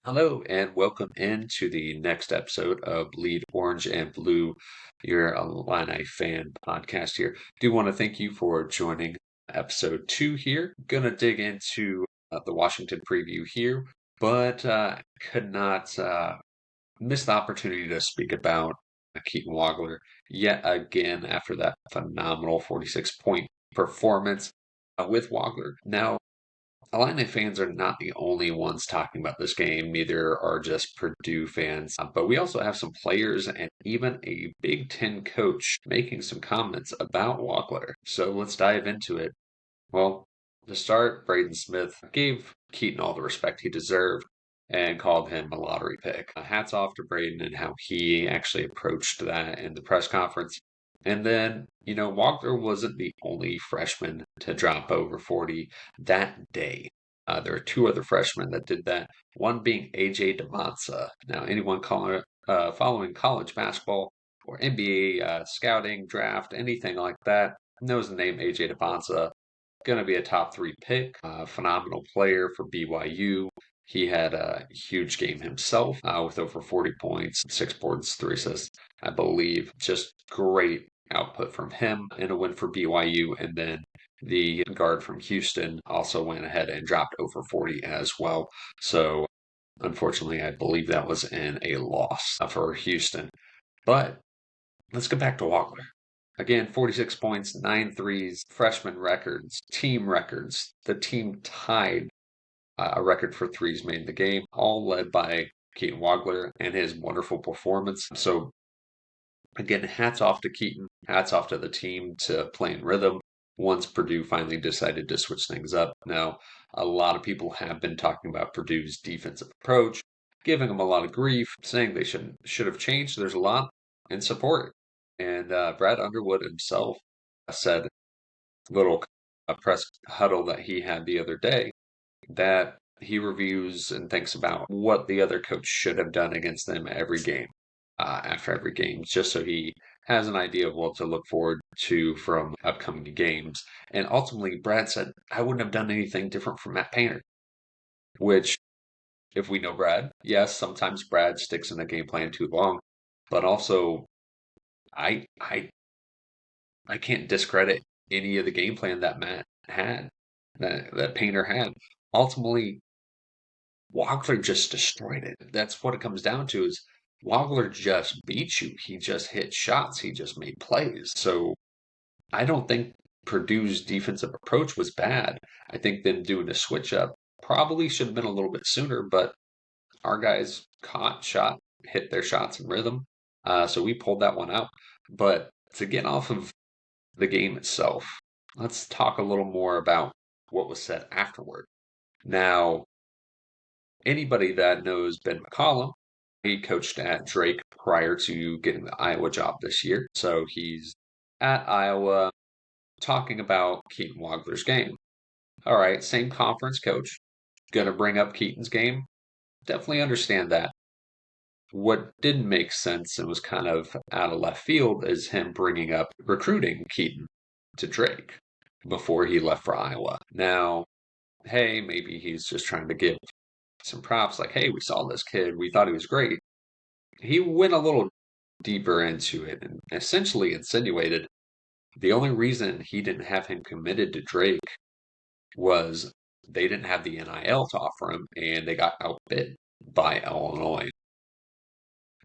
Hello, and welcome into the next episode of Bleed Orange and Blue, your Illini fan podcast here. Do want to thank you for joining episode 2 here. Gonna dig into the Washington preview here, but could not miss the opportunity to speak about Keaton Wagler yet again after that phenomenal 46-point performance with Wagler. Now, Illini fans are not the only ones talking about this game. Neither are just Purdue fans. But we also have some players and even a Big Ten coach making some comments about Wagler. So let's dive into it. Well, to start, Braden Smith gave Keaton all the respect he deserved and called him a lottery pick. Hats off to Braden and how he actually approached that in the press conference. And then, Wagner wasn't the only freshman to drop over 40 that day. There are two other freshmen that did that, one being A.J. DeMonza. Now, anyone following college basketball or NBA scouting, draft, anything like that, knows the name A.J. DeMonza. Going to be a top 3 pick, phenomenal player for BYU. He had a huge game himself with over 40 points, 6 boards, 3 assists, I believe. Just great output from him in a win for BYU. And then the guard from Houston also went ahead and dropped over 40 as well. So unfortunately, I believe that was in a loss for Houston. But let's get back to Wagler. Again, 46 points, 9 threes, freshman records, team records. The team tied a record for threes made in the game, all led by Keaton Wagler and his wonderful performance. So, again, hats off to Keaton, hats off to the team to play in rhythm once Purdue finally decided to switch things up. Now, a lot of people have been talking about Purdue's defensive approach, giving them a lot of grief, saying they should have changed. There's a lot in support. And Brad Underwood himself said, little press huddle that he had the other day, that he reviews and thinks about what the other coach should have done against them every game, after every game, just so he has an idea of what to look forward to from upcoming games. And ultimately, Brad said, I wouldn't have done anything different from Matt Painter, which, if we know Brad, yes, sometimes Brad sticks in a game plan too long, but also I can't discredit any of the game plan that Matt had, that Painter had. Ultimately, Wagler just destroyed it. That's what it comes down to is Wagler just beat you. He just hit shots. He just made plays. So I don't think Purdue's defensive approach was bad. I think them doing a switch up probably should have been a little bit sooner, but our guys hit their shots in rhythm. So we pulled that one out. But to get off of the game itself, let's talk a little more about what was said afterward. Now, anybody that knows Ben McCollum, he coached at Drake prior to getting the Iowa job this year. So he's at Iowa talking about Keaton Wagler's game. All right, same conference coach. Going to bring up Keaton's game. Definitely understand that. What didn't make sense and was kind of out of left field is him bringing up recruiting Keaton to Drake before he left for Iowa. Now, hey, maybe he's just trying to give some props like, hey, we saw this kid. We thought he was great. He went a little deeper into it and essentially insinuated the only reason he didn't have him committed to Drake was they didn't have the NIL to offer him and they got outbid by Illinois.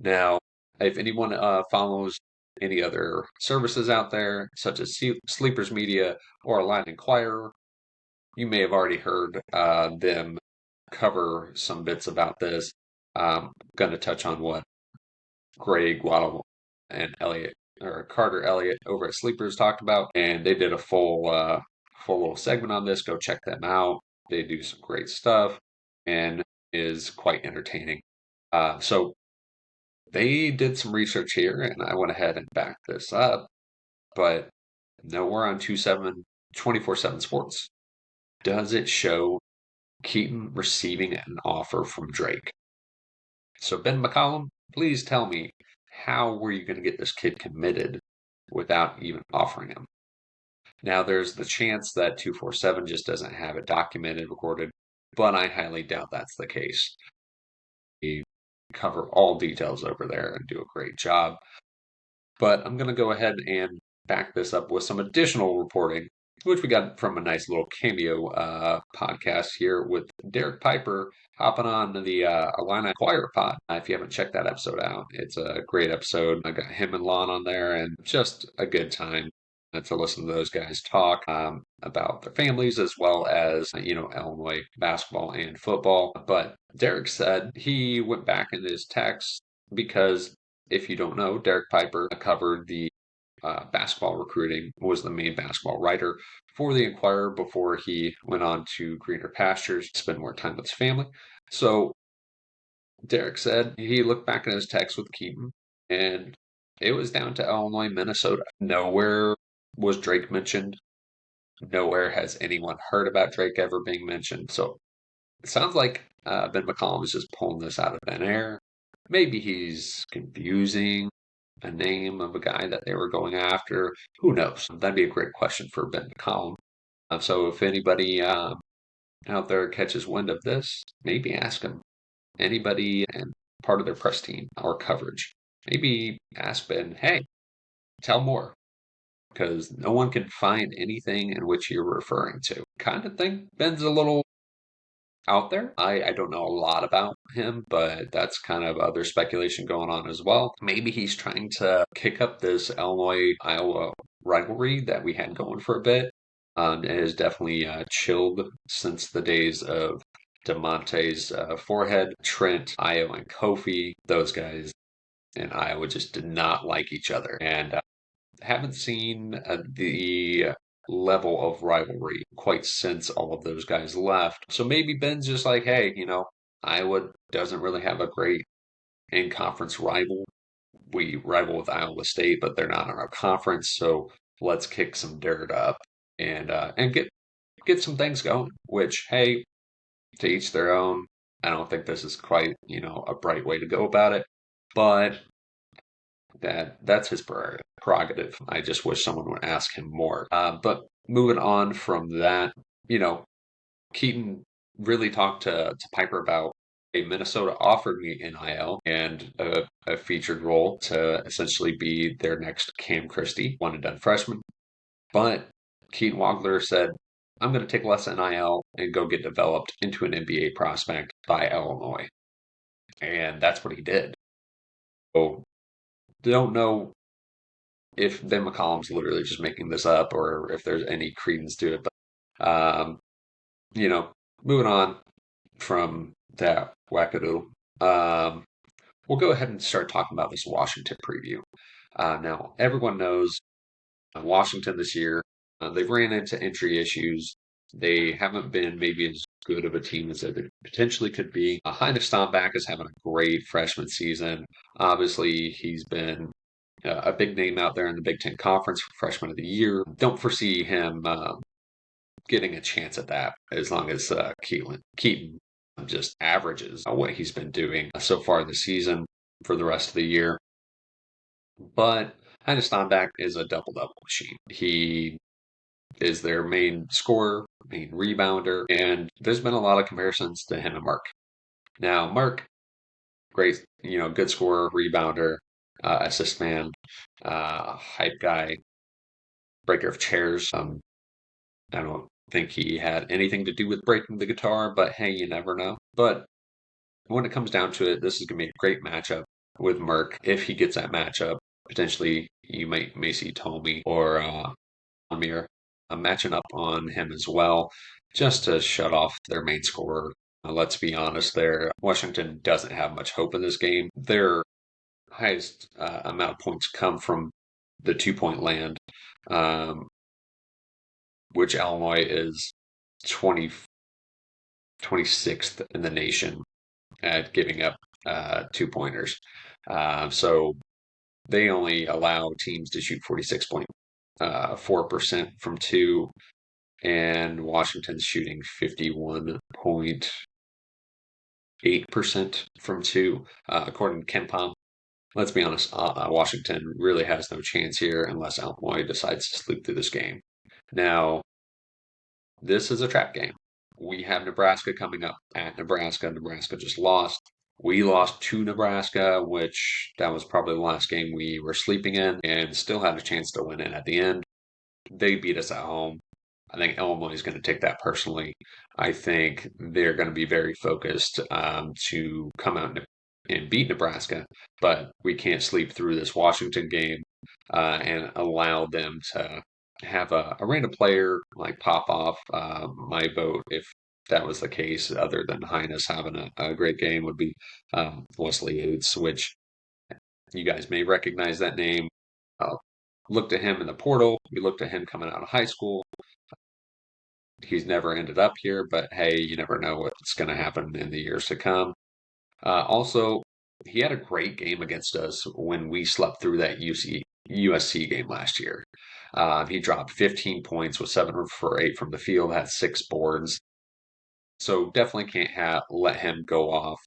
Now, if anyone follows any other services out there, such as Sleepers Media or Illini Inquirer, you may have already heard them cover some bits about this. I'm going to touch on what Greg Waddle and Carter Elliott over at Sleepers talked about, and they did a full little segment on this. Go check them out. They do some great stuff and is quite entertaining. So they did some research here, and I went ahead and backed this up. but nowhere on 24/7 Sports does it show Keaton receiving an offer from Drake. So, Ben McCollum, please tell me, how were you going to get this kid committed without even offering him? Now, there's the chance that 247 just doesn't have it documented, recorded, but I highly doubt that's the case. We cover all details over there and do a great job. But I'm going to go ahead and back this up with some additional reporting, which we got from a nice little cameo podcast here with Derek Piper hopping on the Illini Inquirer pod. If you haven't checked that episode out, it's a great episode. I got him and Lon on there, and just a good time to listen to those guys talk about their families as well as, Illinois basketball and football. But Derek said he went back in his text because, if you don't know, Derek Piper covered the basketball recruiting, was the main basketball writer for the Inquirer before he went on to greener pastures to spend more time with his family. So Derek said he looked back at his text with Keaton, and it was down to Illinois, Minnesota. Nowhere was Drake mentioned. Nowhere has anyone heard about Drake ever being mentioned. So it sounds like Ben McCollum is just pulling this out of thin air. Maybe he's confusing a name of a guy that they were going after. Who knows? That'd be a great question for Ben McCollum. So if anybody out there catches wind of this, maybe ask him. Anybody and part of their press team or coverage, maybe ask Ben, hey, tell more. Because no one can find anything in which you're referring to. Kind of think Ben's a little out there. I don't know a lot about him, but that's kind of other speculation going on as well. Maybe he's trying to kick up this Illinois-Iowa rivalry that we had going for a bit. It has definitely chilled since the days of DeMonte's forehead, Trent, Iowa, and Kofi. Those guys in Iowa just did not like each other. And haven't seen the level of rivalry quite since all of those guys left. So maybe Ben's just like, hey, Iowa doesn't really have a great in-conference rival. We rival with Iowa State, but they're not in our conference, so let's kick some dirt up and get some things going. Which, hey, to each their own. I don't think this is quite, a bright way to go about it, but that's his prerogative. I just wish someone would ask him more. But moving on from that, Keaton really talked to Piper about, hey, Minnesota offered me NIL and a featured role to essentially be their next Cam Christie, one and done freshman. But Keaton Wagler said, I'm going to take less NIL and go get developed into an NBA prospect by Illinois. And that's what he did. So don't know if Ben McCollum's literally just making this up or if there's any credence to it. But, moving on from that wackadoo, we'll go ahead and start talking about this Washington preview. Now, everyone knows Washington this year, they've ran into injury issues. They haven't been maybe as good of a team as they potentially could be. Heinrich Stompback is having a great freshman season. Obviously, he's been a big name out there in the Big Ten Conference for Freshman of the Year. Don't foresee him getting a chance at that as long as Keaton just averages what he's been doing so far this season for the rest of the year. But Heinrich Stompback is a double-double machine. He is their main scorer, main rebounder, and there's been a lot of comparisons to him and Mark. Now, Mark, great, good scorer, rebounder, assist man, hype guy, breaker of chairs. I don't think he had anything to do with breaking the guitar, but hey, you never know. But when it comes down to it, this is going to be a great matchup with Merck. If he gets that matchup, potentially you may see Tommy or Amir matching up on him as well, just to shut off their main scorer. Let's be honest there. Washington doesn't have much hope in this game. Their highest amount of points come from the 2-point land, which Illinois is 26th in the nation at giving up 2-pointers. So they only allow teams to shoot 46 4% from two, and Washington's shooting 51.8% from two, according to KenPom. Let's be honest, Washington really has no chance here unless Illinois decides to sleep through this game. Now, this is a trap game. We have Nebraska coming up at Nebraska. Nebraska just lost. We lost to Nebraska, which that was probably the last game we were sleeping in, and still had a chance to win it at the end. They beat us at home. I think Illinois is going to take that personally. I think they're going to be very focused to come out and beat Nebraska, but we can't sleep through this Washington game and allow them to have a random player like pop off. My vote, if that was the case, other than Highness having a great game, would be Wesley Yates, which you guys may recognize that name. Looked at him in the portal. We looked at him coming out of high school. He's never ended up here, but hey, you never know what's going to happen in the years to come. Also, he had a great game against us when we slept through that USC game last year. He dropped 15 points with 7 for 8 from the field, had 6 boards. So definitely can't let him go off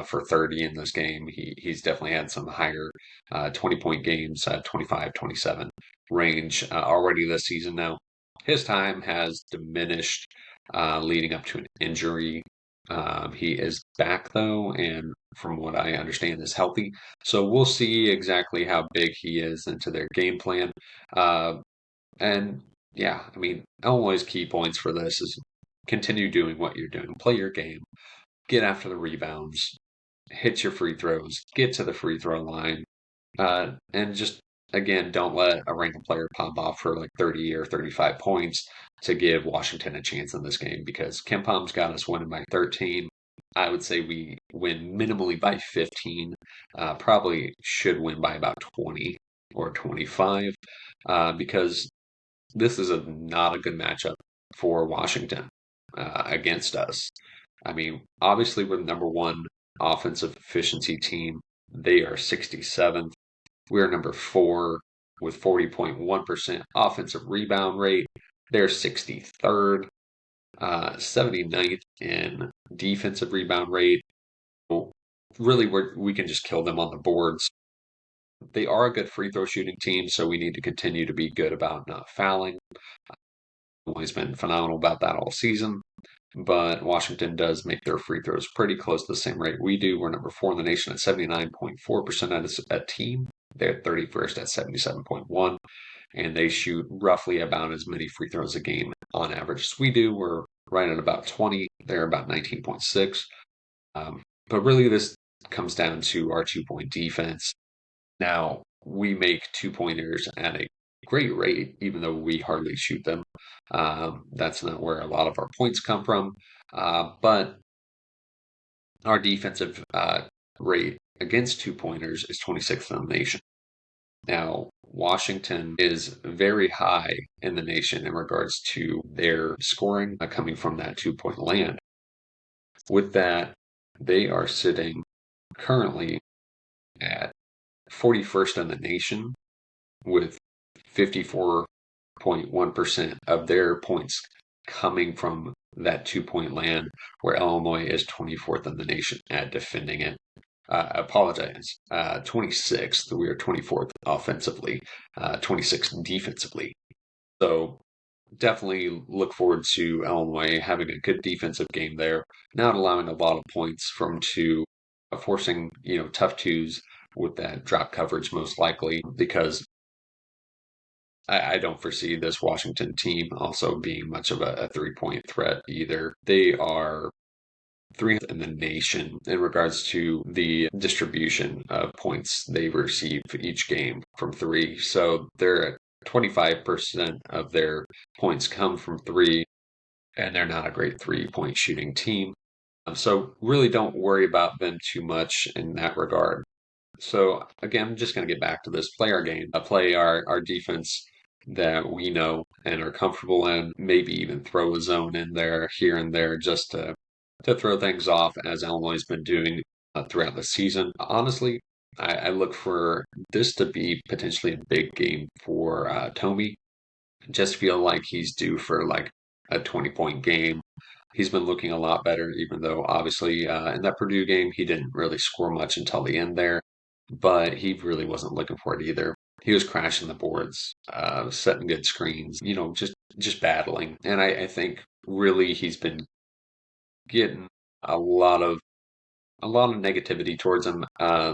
for 30 in this game. He's definitely had some higher 20-point games, 25, 27 range already this season now. His time has diminished leading up to an injury. He is back though, and from what I understand, is healthy. So we'll see exactly how big he is into their game plan. And yeah, I mean, Illinois' key points for this is continue doing what you're doing. Play your game. Get after the rebounds. Hit your free throws. Get to the free throw line. And just, again, don't let a random player pop off for like 30 or 35 points to give Washington a chance in this game, because KenPom's got us winning by 13. I would say we win minimally by 15. Probably should win by about 20 or 25 because this is not a good matchup for Washington against us. I mean, obviously, we're the number one offensive efficiency team. They are 67th. We're number 4 with 40.1% offensive rebound rate. They're 63rd, 79th in defensive rebound rate. Really, we can just kill them on the boards. They are a good free throw shooting team, so we need to continue to be good about not fouling. Always been phenomenal about that all season. But Washington does make their free throws pretty close to the same rate we do. We're number 4 in the nation at 79.4% as a team. They're 31st at 77.1%, and they shoot roughly about as many free throws a game on average as we do. We're right at about 20. They're about 19.6. But really, this comes down to our 2-point defense. Now, we make 2-pointers at a great rate, even though we hardly shoot them. That's not where a lot of our points come from. But our defensive rate against 2-pointers is 26th in the nation. Now, Washington is very high in the nation in regards to their scoring coming from that 2-point land. With that, they are sitting currently at 41st in the nation with 54.1% of their points coming from that 2-point land, where Illinois is 24th in the nation at defending it. Apologize. 26th. We are 24th offensively, 26th defensively. So definitely look forward to Illinois having a good defensive game there, not allowing a lot of points from two, forcing tough twos with that drop coverage most likely, because I don't foresee this Washington team also being much of a 3-point threat either. They are 3rd in the nation in regards to the distribution of points they receive each game from 3. So they're at 25% of their points come from 3, and they're not a great 3-point shooting team. So really don't worry about them too much in that regard. So again, I'm just going to get back to this. Play our game, play our defense that we know and are comfortable in, maybe even throw a zone in there here and there just to throw things off, as Illinois has been doing throughout the season. Honestly, I look for this to be potentially a big game for Tomey. just feel like he's due for like a 20-point game. He's been looking a lot better, even though obviously in that Purdue game, he didn't really score much until the end there, but he really wasn't looking for it either. He was crashing the boards, setting good screens, just battling. And I think really he's been getting a lot of negativity towards him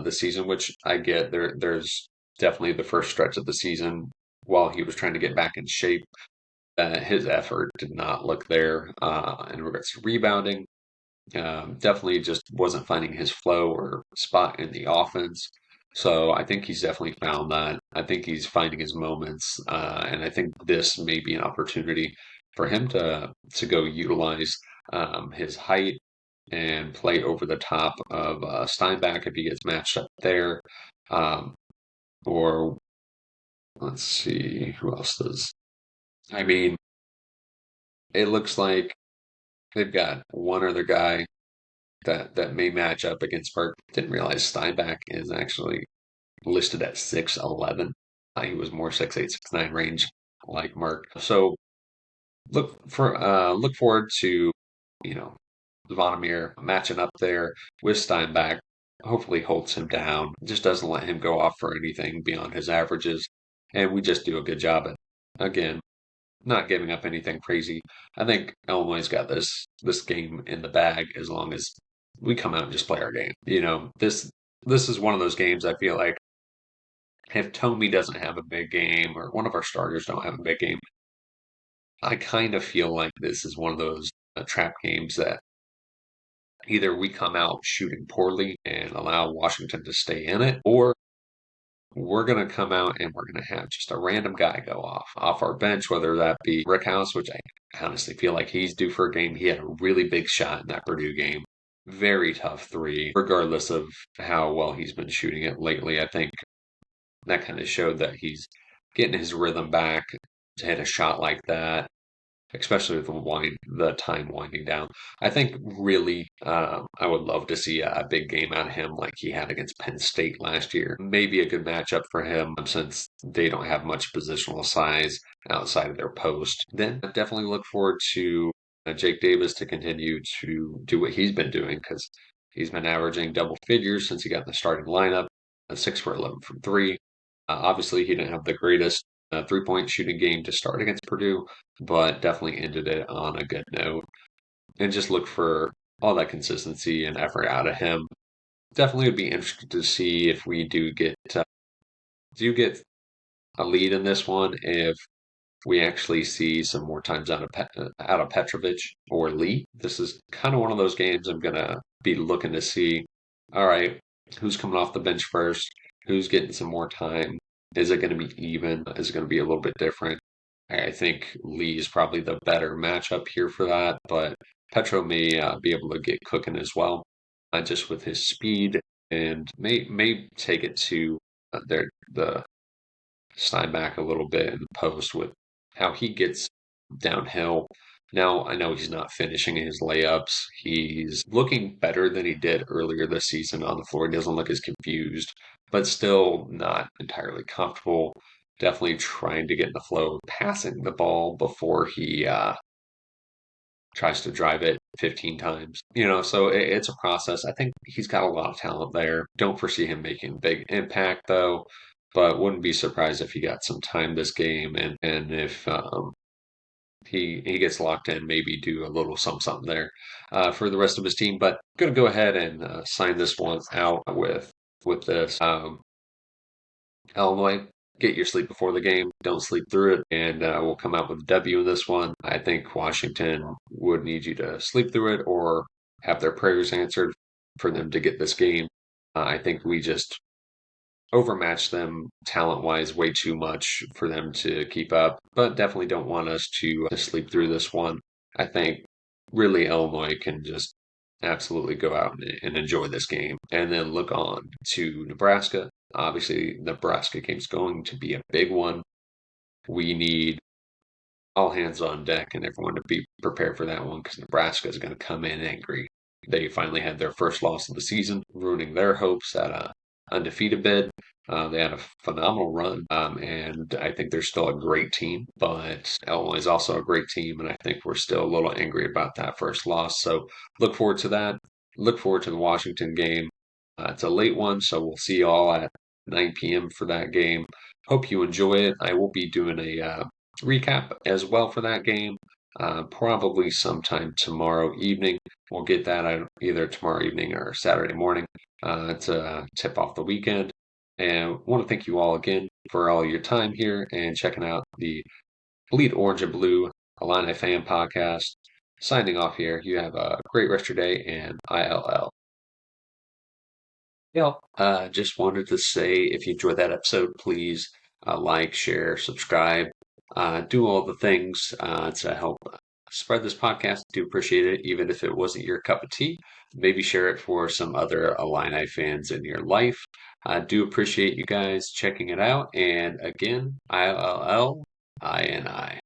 this season, which I get. There's definitely the first stretch of the season while he was trying to get back in shape. His effort did not look there in regards to rebounding. Definitely just wasn't finding his flow or spot in the offense. So I think he's definitely found that. I think he's finding his moments, and I think this may be an opportunity for him to go utilize his height and play over the top of Steinbach if he gets matched up there. Um, or let's see, who else does? I mean, it looks like they've got one other guy that may match up against Burke. Didn't realize Steinbach is actually listed at 6'11". He was more 6'8", 6'9" range like Mark. So look forward to you know Zvonimir matching up there with Steinbach. Hopefully holds him down. Just doesn't let him go off for anything beyond his averages, and we just do a good job at again not giving up anything crazy. I think Illinois' got this game in the bag as long as we come out and just play our game. This is one of those games I feel like if Tomey doesn't have a big game or one of our starters don't have a big game, I kind of feel like this is one of those trap games that either we come out shooting poorly and allow Washington to stay in it, or we're going to come out and we're going to have just a random guy go off our bench, whether that be Rickhouse, which I honestly feel like he's due for a game. He had a really big shot in that Purdue game. Very tough three, regardless of how well he's been shooting it lately. I think that kind of showed that he's getting his rhythm back to hit a shot like that, especially with the time winding down. I think really, I would love to see a big game out of him like he had against Penn State last year. Maybe a good matchup for him since they don't have much positional size outside of their post. Then I definitely look forward to Jake Davis to continue to do what he's been doing because he's been averaging double figures since he got in the starting lineup, 6 for 11 from three. Obviously, he didn't have the greatest three-point shooting game to start against Purdue, but definitely ended it on a good note. And just look for all that consistency and effort out of him. Definitely would be interested to see if we do get a lead in this one. If we actually see some more times out of Petrovic or Lee. This is kind of one of those games I'm gonna be looking to see. All right, who's coming off the bench first? Who's getting some more time? Is it going to be even? Is it going to be a little bit different? I think Lee is probably the better matchup here for that, but Petro may be able to get cooking as well, just with his speed and may take it to the Steinbach a little bit in the post with how he gets downhill. Now, I know he's not finishing his layups. He's looking better than he did earlier this season on the floor. He doesn't look as confused, but still not entirely comfortable. Definitely trying to get in the flow of passing the ball before he tries to drive it 15 times. So it's a process. I think he's got a lot of talent there. Don't foresee him making a big impact, though, but wouldn't be surprised if he got some time this game and if he gets locked in, maybe do a little something there for the rest of his team. But going to go ahead and sign this one out with this. Illinois, get your sleep before the game. Don't sleep through it, and we'll come out with a W in this one. I think Washington would need you to sleep through it or have their prayers answered for them to get this game. I think we just overmatched them talent-wise way too much for them to keep up, but definitely don't want us to sleep through this one. I think really Illinois can just absolutely go out and enjoy this game and then look on to Nebraska. Obviously, Nebraska game's going to be a big one. We need all hands on deck and everyone to be prepared for that one because Nebraska is going to come in angry. They finally had their first loss of the season, ruining their hopes at undefeated bid. They had a phenomenal run, and I think they're still a great team. But Illinois is also a great team, and I think we're still a little angry about that first loss. So look forward to that. Look forward to the Washington game. It's a late one, so we'll see you all at 9 p.m. for that game. Hope you enjoy it. I will be doing a recap as well for that game, probably sometime tomorrow evening. We'll get that out either tomorrow evening or Saturday morning to tip off the weekend. And want to thank you all again for all your time here and checking out the Bleed Orange and Blue Illini Fan Podcast. Signing off here. You have a great rest of your day and ILL. Yeah, just wanted to say if you enjoyed that episode, please like, share, subscribe, do all the things to help spread this podcast. Do appreciate it, even if it wasn't your cup of tea. Maybe share it for some other Illini fans in your life. I do appreciate you guys checking it out. And again, ILL, INI.